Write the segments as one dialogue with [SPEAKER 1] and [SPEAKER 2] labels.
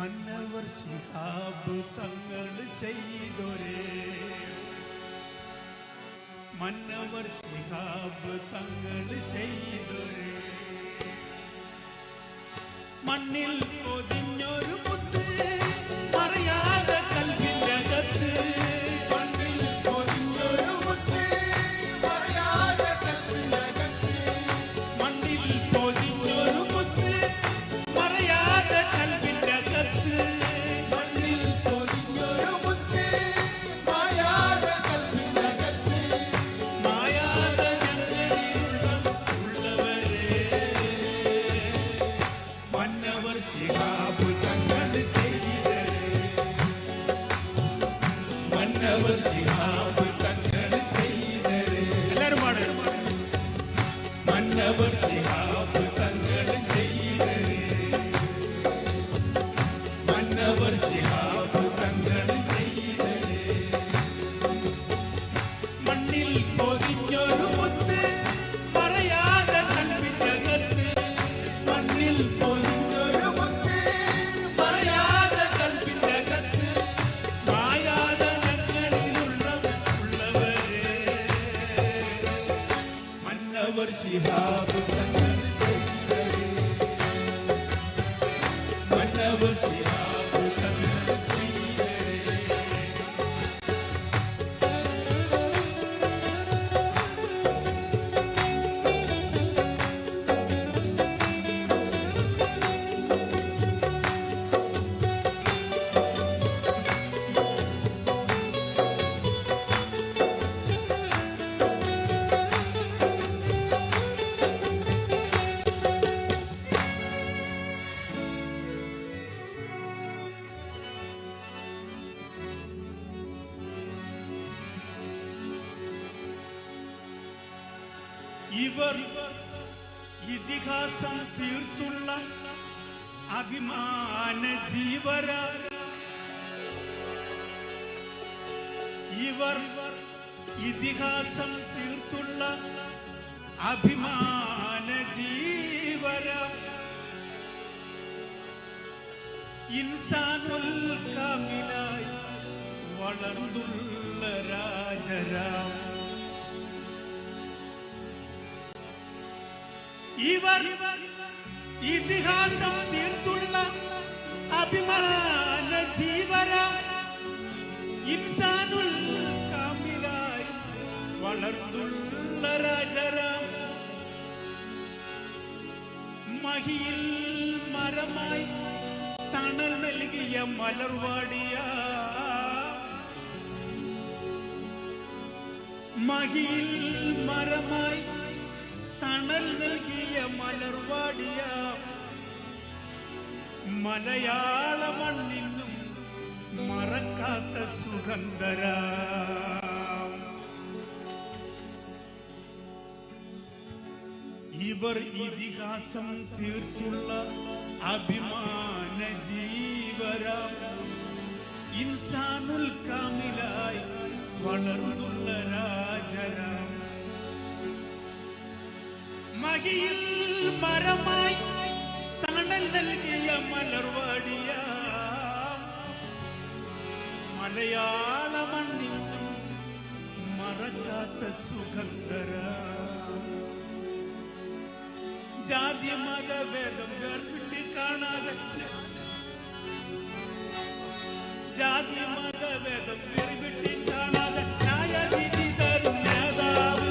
[SPEAKER 1] മന്നവർ ശിഹാബ് തങ്ങൾ ചെയ്തൊരേ മന്നവർ ശിഹാബ് തങ്ങൾ ചെയ്തൊരേ മണ്ണിൽ പൊതിഞ്ഞൊരു മുത്ത് അറിയാതെ കൽവിന്റെ അകത്ത് മണ്ണിൽ പൊതിഞ്ഞൊരു മുത്ത് അറിയാതെ കൽവിന്റെ അകത്ത് മണ്ണിൽ പൊതിഞ്ഞൊരു മുത്ത് അറിയാതെ കൽവിന്റെ അകത്ത് മണ്ണിൽ പൊതിഞ്ഞൊരു മുത്ത് മായാതെ കൽവിന്റെ അകത്ത് മായാതെ ഉള്ളവരെ മന്നവർ ശിഹാബ് തങ്ങൾ ചെയ്തരേ മന്നവർ ശിഹാബ് തങ്ങൾ ചെയ്തരേ എല്ലാവരും പാടും മന്നവർ ശിഹാബ് തങ്ങൾ ചെയ്തരേ മന്നവർ ശിഹാബ് തങ്ങൾ ചെയ്തരേ മണ്ണിൽ പൊതിഞ്ഞൊരു മുത്ത് പറയാതെ കൽവിന്റെ അകത്ത് മണ്ണിൽ പൊതിഞ്ഞൊരു മുത്ത് പറയാതെ കൽവിന്റെ അകത്ത് മായാതെ ഉള്ളവരെ മന്നവർ ശിഹാബ് തങ്ങൾ ചെയ്തരേ മന്നവർ ശിഹാബ് തങ്ങൾ ചെയ്തരേ ഇവർ ഇതിഹാസം തീർത്തുള്ള അഭിമാന ജീവര ഇവർ ഇതിഹാസം തീർത്തുള്ള അഭിമാന ജീവര ഇൻസാനുൽ കാമിലായി വളർന്നുള്ള രാജരാം ഇവർ ഇതിഹാസം തീർത്തുള്ള അഭിമാന ജീവര ഇൻസാനുൽ കാമിലായി വളർന്നുള്ള രാജരാം മഹിയിൽ മരമായി തണൽ നൽകിയ മലർവാടിയ മഹിയിൽ മരമായി തണൽ നൽകിയ മലർവാടിയ മലയാള മണ്ണിനും മറക്കാത്ത സുഗന്ധര ഇവർ ഇതിഹാസം തീർത്തുള്ള അഭിമാന ജീവര ഇൻസാനുൽ കാമിലായി വളർന്നുള്ള രാജരാം മഹിയിൽ മരമായി തണൽ നൽകിയ മലർവാടിയ മലയാള മണ്ണിനും മറക്കാത്ത സുഗന്ധര ജാതി മത ഭേദം വേർപിട്ട് കാണാതെ ജാതി മത ഭേദം വേർപിട്ട് കാണാതെ ന്യായവിധി തരും നേതാവ്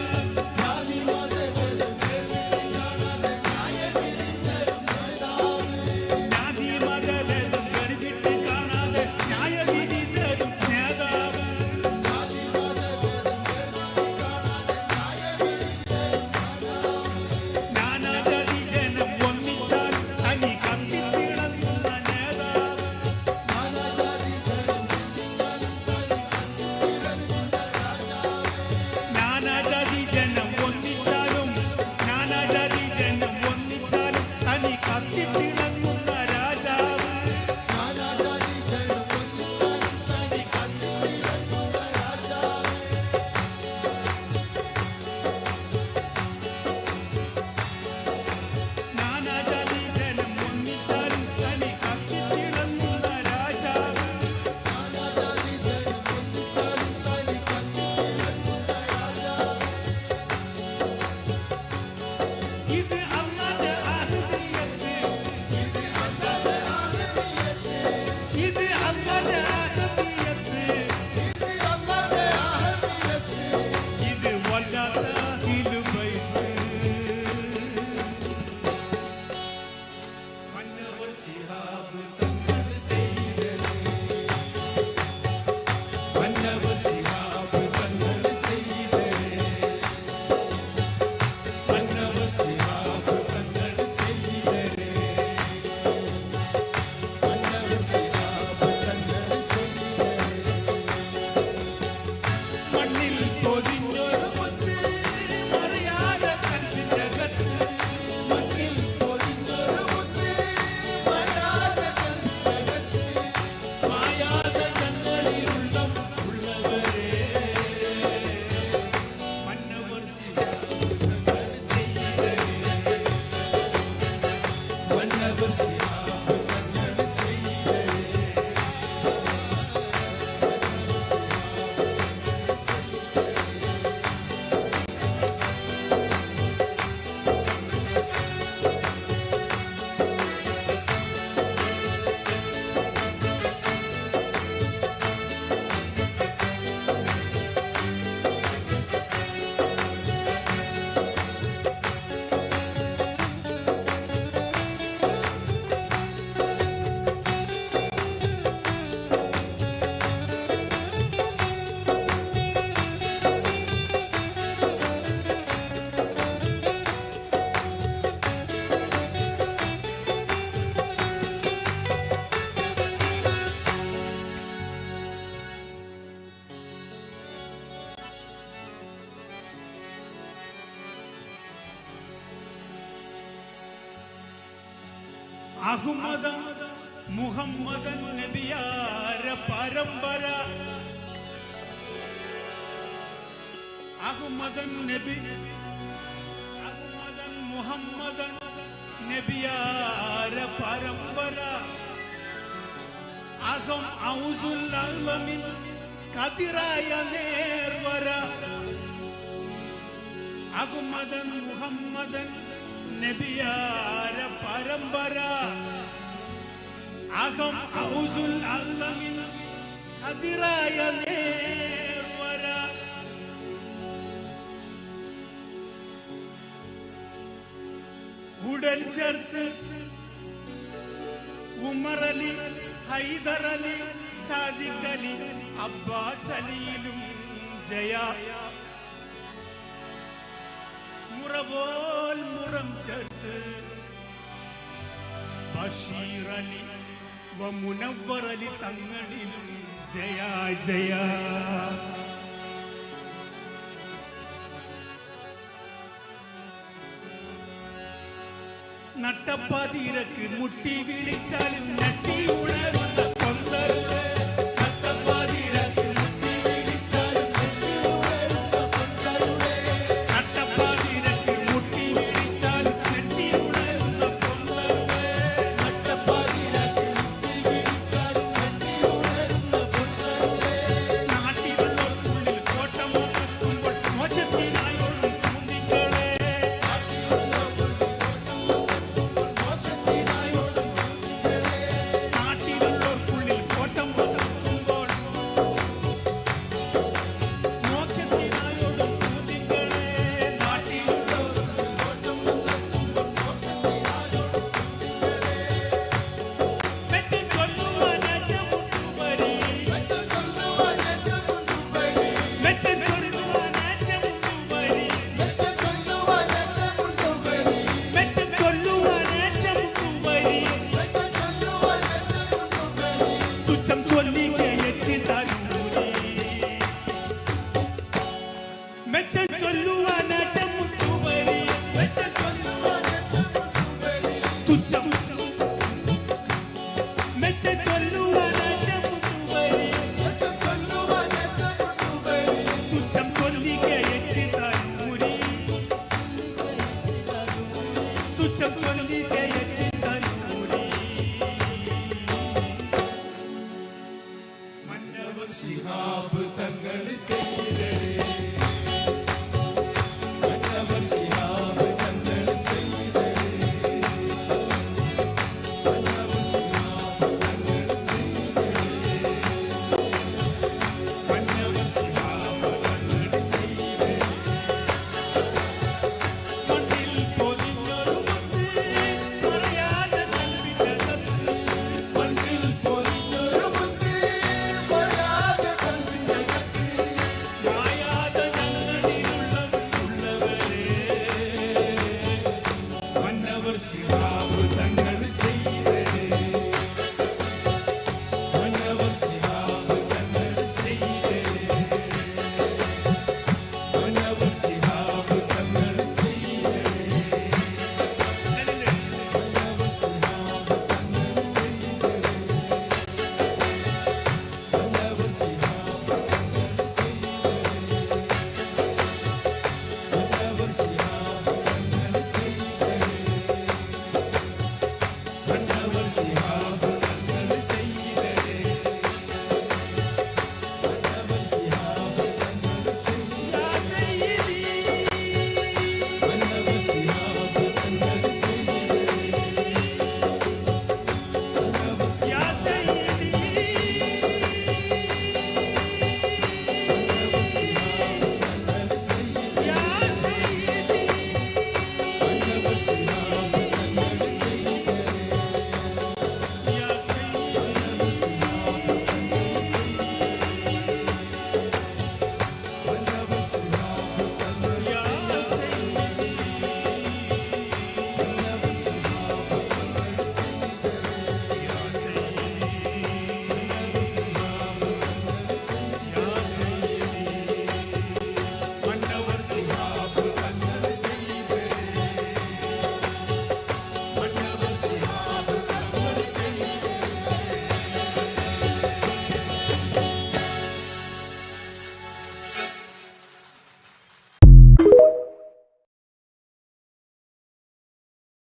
[SPEAKER 1] അഹ്മദൻ മുഹമ്മദൻ നബിയാര പരമ്പര അഹ്മദൻ നബി അഹ്മദൻ മുഹമ്മദൻ നബിയാര പരമ്പര അഹം ഔസുൽ അൽമിൻ കതിറായ നേർവര അഹ്മദൻ മുഹമ്മദൻ നബിയാര പരമ്പര അഹം ഔസുൽ അൽമിൻ കതിറായ നേർവര ഉടൽ ചേർത്ത് ഉമർ അലി ഹൈദർ അലി സാദിഖ് അലി അബ്ബാസ് അലിയിലും ജയ മുറപോൽ മുറം ചേർത്ത് ബഷീർ അലി വ മുനവ്വർ അലി തങ്ങളിലും ജയ ജയ നട്ടപ്പാതിരക്ക് മുട്ടി വിളിച്ചാലും നട്ടി ഉണരുന്ന കൊന്തരുടെ നട്ടപ്പാതിരക്ക് മുട്ടി വിളിച്ചാലും നട്ടി ഉണരുന്ന കൊന്തരുടെ നട്ടപ്പാതിരക്ക് മുട്ടി വിളിച്ചാലും നട്ടി ഉണരുന്ന കൊന്തരുടെ നട്ടപ്പാതിരക്ക് മുട്ടി വിളിച്ചാലും നട്ടി ഉണരുന്ന കൊന്തരുടെ നാട്ടിലുള്ളവർക്കുള്ളിൽ കോട്ടം വെക്കുമ്പോൾ മോചത്തിനായോടും കുഞ്ഞികളെ നാട്ടിലുള്ള ശിഹാ